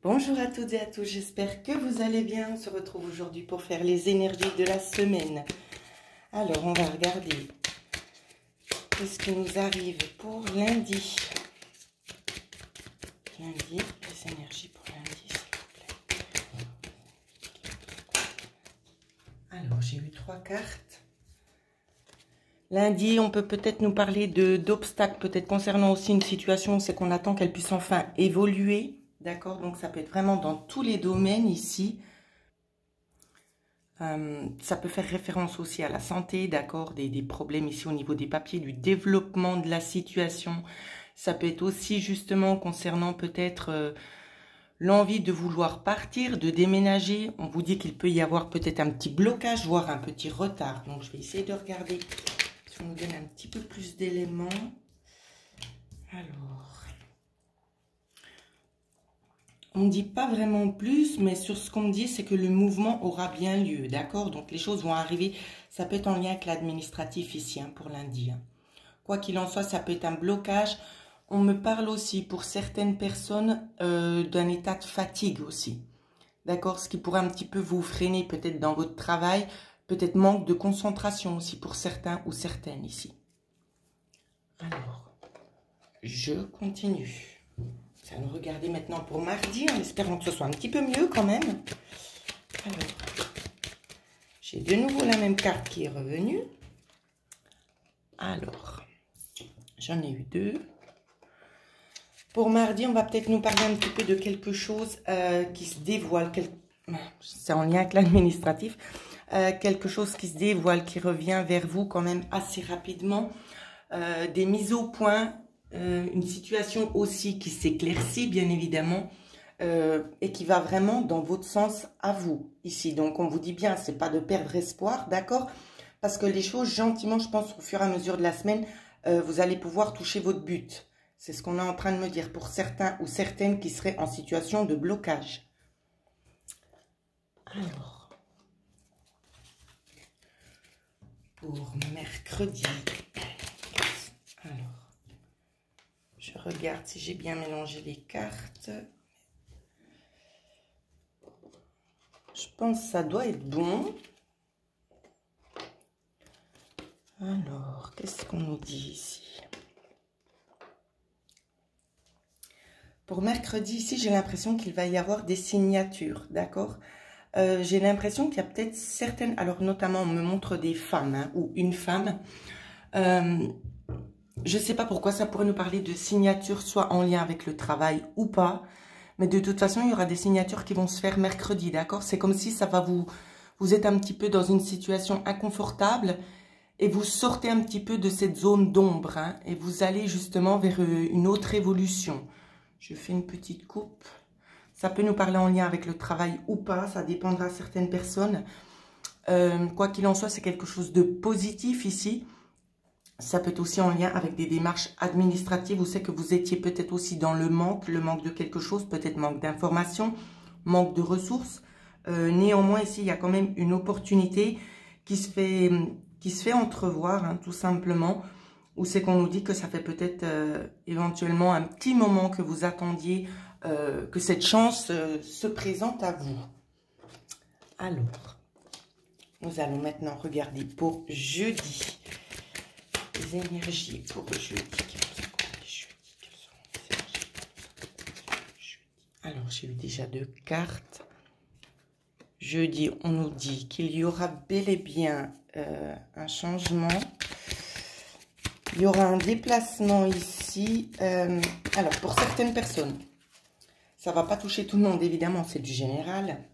Bonjour à toutes et à tous, j'espère que vous allez bien. On se retrouve aujourd'hui pour faire les énergies de la semaine. Alors, on va regarder ce qui nous arrive pour lundi. Lundi, les énergies pour lundi, s'il vous plaît. Alors, j'ai eu 3 cartes. Lundi, on peut peut-être nous parler d'obstacles, peut-être concernant aussi une situation, c'est qu'on attend qu'elle puisse enfin évoluer. D'accord, donc ça peut être vraiment dans tous les domaines ici. Ça peut faire référence aussi à la santé, d'accord, des problèmes ici au niveau des papiers, du développement de la situation. Ça peut être aussi justement concernant peut-être l'envie de vouloir partir, de déménager. On vous dit qu'il peut y avoir peut-être un petit blocage, voire un petit retard. Donc je vais essayer de regarder si on nous donne un petit peu plus d'éléments. Alors... on ne dit pas vraiment plus, mais sur ce qu'on me dit, c'est que le mouvement aura bien lieu, d'accord? Donc, les choses vont arriver. Ça peut être en lien avec l'administratif ici, hein, pour lundi. Hein. Quoi qu'il en soit, ça peut être un blocage. On me parle aussi, pour certaines personnes, d'un état de fatigue aussi. D'accord? Ce qui pourrait un petit peu vous freiner peut-être dans votre travail. Peut-être manque de concentration aussi pour certains ou certaines ici. Alors, je continue. Ça va nous regarder maintenant pour mardi, en espérant que ce soit un petit peu mieux quand même. Alors, j'ai de nouveau la même carte qui est revenue. Alors, j'en ai eu 2. Pour mardi, on va peut-être nous parler un petit peu de quelque chose qui se dévoile. C'est en lien avec l'administratif. Quelque chose qui se dévoile, qui revient vers vous quand même assez rapidement. Des mises au point. Une situation aussi qui s'éclaircit bien évidemment et qui va vraiment dans votre sens à vous ici. Donc on vous dit bien, c'est pas de perdre espoir, d'accord? Parce que les choses gentiment, je pense au fur et à mesure de la semaine, vous allez pouvoir toucher votre but. C'est ce qu'on est en train de me dire pour certains ou certaines qui seraient en situation de blocage. Alors, pour mercredi, alors, je regarde si j'ai bien mélangé les cartes. Je pense que ça doit être bon. Alors, qu'est-ce qu'on nous dit ici? Pour mercredi, ici, j'ai l'impression qu'il va y avoir des signatures, d'accord? J'ai l'impression qu'il y a peut-être certaines... alors, notamment, on me montre des femmes, hein, ou une femme. Je ne sais pas pourquoi ça pourrait nous parler de signatures, soit en lien avec le travail ou pas. Mais de toute façon, il y aura des signatures qui vont se faire mercredi, d'accord? C'est comme si ça va vous êtes un petit peu dans une situation inconfortable et vous sortez un petit peu de cette zone d'ombre, hein, et vous allez justement vers une autre évolution. Je fais une petite coupe. Ça peut nous parler en lien avec le travail ou pas, ça dépendra de certaines personnes. Quoi qu'il en soit, c'est quelque chose de positif ici. Ça peut être aussi en lien avec des démarches administratives. Vous savez que vous étiez peut-être aussi dans le manque de quelque chose, peut-être manque d'informations, manque de ressources. Néanmoins, ici, il y a quand même une opportunité qui se fait entrevoir, hein, tout simplement. Ou c'est qu'on nous dit que ça fait peut-être éventuellement un petit moment que vous attendiez que cette chance se présente à vous. Alors, nous allons maintenant regarder pour jeudi. Les énergies pour jeudi. Alors, j'ai eu déjà 2 cartes. Jeudi, on nous dit qu'il y aura bel et bien un changement. Il y aura un déplacement ici. Alors, pour certaines personnes, ça ne va pas toucher tout le monde, évidemment, c'est du général.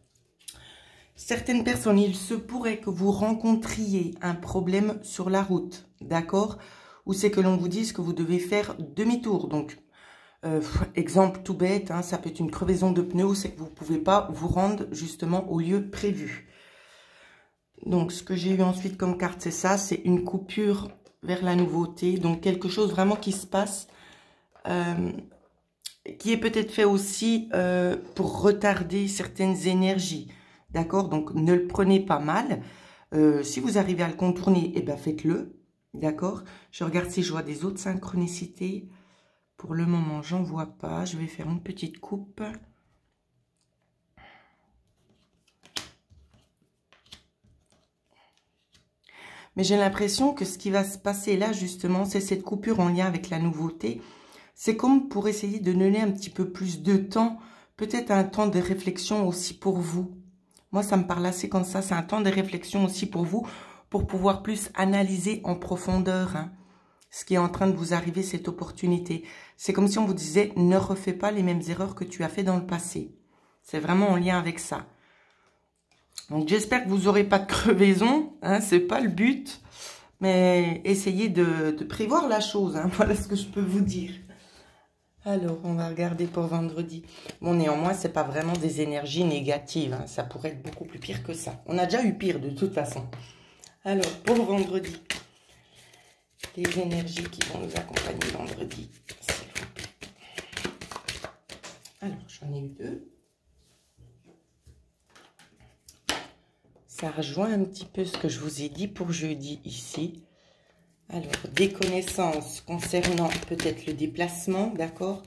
Certaines personnes, il se pourrait que vous rencontriez un problème sur la route, d'accord? Ou c'est que l'on vous dise que vous devez faire demi-tour. Donc, exemple tout bête, hein, ça peut être une crevaison de pneus, c'est que vous ne pouvez pas vous rendre justement au lieu prévu. Donc, ce que j'ai eu ensuite comme carte, c'est ça, c'est une coupure vers la nouveauté. Donc, quelque chose vraiment qui se passe, qui est peut-être fait aussi pour retarder certaines énergies. D'accord? Donc, ne le prenez pas mal. Si vous arrivez à le contourner, eh ben, faites-le. D'accord? Je regarde si je vois des autres synchronicités. Pour le moment, j'en vois pas. Je vais faire une petite coupe. Mais j'ai l'impression que ce qui va se passer là, justement, c'est cette coupure en lien avec la nouveauté. C'est comme pour essayer de donner un petit peu plus de temps, peut-être un temps de réflexion aussi pour vous. Moi, ça me parle assez comme ça. C'est un temps de réflexion aussi pour vous, pour pouvoir plus analyser en profondeur ce qui est en train de vous arriver, cette opportunité. C'est comme si on vous disait, ne refais pas les mêmes erreurs que tu as fait dans le passé. C'est vraiment en lien avec ça. Donc, j'espère que vous n'aurez pas de crevaison. C'est pas le but. Mais essayez de prévoir la chose. Voilà ce que je peux vous dire. Alors, on va regarder pour vendredi. Bon, néanmoins, c'est pas vraiment des énergies négatives. Ça pourrait être beaucoup plus pire que ça. On a déjà eu pire de toute façon. Alors, pour vendredi, les énergies qui vont nous accompagner vendredi, s'il vous plaît. Alors, j'en ai eu 2. Ça rejoint un petit peu ce que je vous ai dit pour jeudi ici. Alors, des connaissances concernant peut-être le déplacement, d'accord?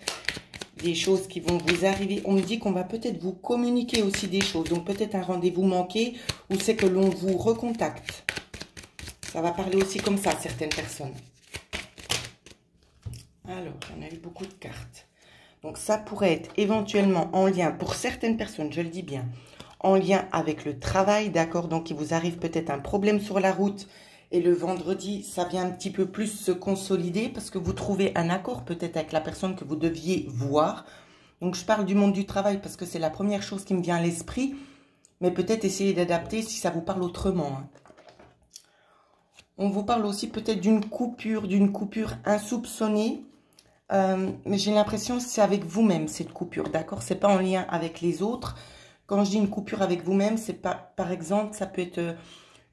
Des choses qui vont vous arriver. On me dit qu'on va peut-être vous communiquer aussi des choses. Donc, peut-être un rendez-vous manqué ou c'est que l'on vous recontacte. Ça va parler aussi comme ça à certaines personnes. Alors, on a eu beaucoup de cartes. Donc, ça pourrait être éventuellement en lien, pour certaines personnes, je le dis bien, en lien avec le travail, d'accord? Donc, il vous arrive peut-être un problème sur la route. Et le vendredi, ça vient un petit peu plus se consolider parce que vous trouvez un accord peut-être avec la personne que vous deviez voir. Donc, je parle du monde du travail parce que c'est la première chose qui me vient à l'esprit. Mais peut-être essayer d'adapter si ça vous parle autrement. On vous parle aussi peut-être d'une coupure insoupçonnée. Mais j'ai l'impression que c'est avec vous-même cette coupure, d'accord? C'est pas en lien avec les autres. Quand je dis une coupure avec vous-même, c'est pas, par exemple, ça peut être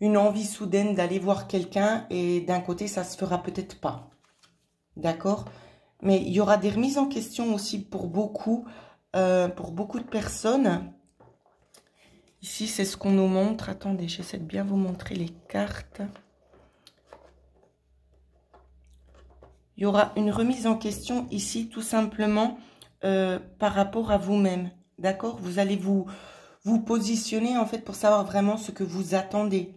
une envie soudaine d'aller voir quelqu'un et d'un côté, ça se fera peut-être pas. D'accord? Mais il y aura des remises en question aussi pour beaucoup de personnes. Ici, c'est ce qu'on nous montre. Attendez, j'essaie de bien vous montrer les cartes. Il y aura une remise en question ici, tout simplement, par rapport à vous-même. D'accord? Vous allez vous positionner, en fait, pour savoir vraiment ce que vous attendez.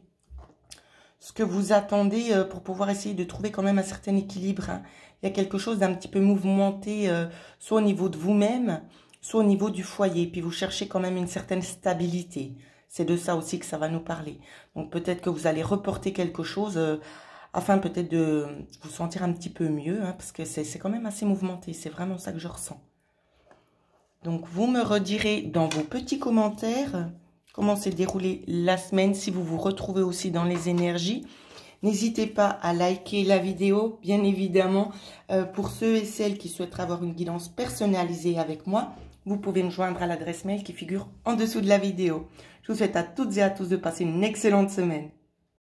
Ce que vous attendez pour pouvoir essayer de trouver quand même un certain équilibre. Il y a quelque chose d'un petit peu mouvementé, soit au niveau de vous-même, soit au niveau du foyer. Puis vous cherchez quand même une certaine stabilité. C'est de ça aussi que ça va nous parler. Donc peut-être que vous allez reporter quelque chose afin peut-être de vous sentir un petit peu mieux. Parce que c'est quand même assez mouvementé. C'est vraiment ça que je ressens. Donc vous me redirez dans vos petits commentaires comment s'est déroulée la semaine, si vous vous retrouvez aussi dans les énergies. N'hésitez pas à liker la vidéo, bien évidemment. Pour ceux et celles qui souhaiteraient avoir une guidance personnalisée avec moi, vous pouvez me joindre à l'adresse mail qui figure en dessous de la vidéo. Je vous souhaite à toutes et à tous de passer une excellente semaine.